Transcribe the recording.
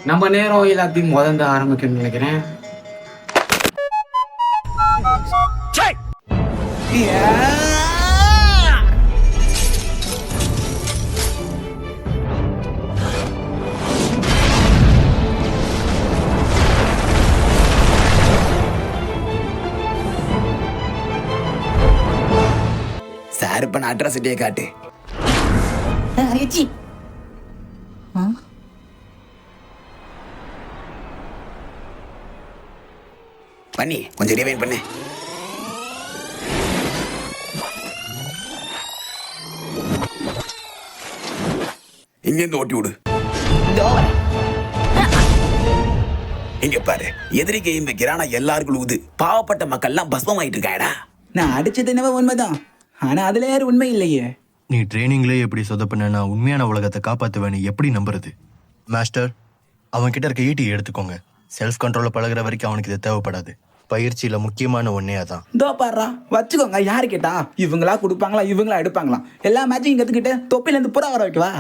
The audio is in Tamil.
நம்ம நேரம் எல்லாத்தையும் முதல்ல ஆரம்பிக்கணும்னு நினைக்கிறேன். சார் இப்ப நான் அட்ராசிட்டியை காட்டு. பண்ணி கொஞ்சம் ரிவைன் பண்ணு. இங்கிருந்து ஓட்டி விடு. இங்க பாரு, எதிரிக்கு இந்த கிரானா எல்லாருக்கும் உழுவுது. பாவப்பட்ட மக்கள்லாம் பஸ்மம் ஆயிட்டு இருக்காடா. நான் அடிச்சது என்னவோ உண்மைதான், ஆனா அதுல யாரும் உண்மை இல்லையே. நீ ட்ரைனிங்லேயே எப்படி சொதப்பினா உண்மையான உலகத்தை காப்பாற்றுவேன்னு எப்படி நம்புறது? மாஸ்டர், அவன்கிட்ட இருக்க ஈட்டி எடுத்துக்கோங்க. செல்ஃப் கண்ட்ரோல பழகுற வரைக்கும் அவனுக்கு இது தேவைப்படாது. பயிற்சியில முக்கியமான ஒன்னே அதான். இதோ பாடுறா, வச்சுக்கோங்க. யாரு கேட்டா? இவங்களா கொடுப்பாங்களா, இவங்களா எடுப்பாங்களா? எல்லா மேட்சும் கத்துக்கிட்டு தொப்பில இருந்து புறா வர வைக்கவா?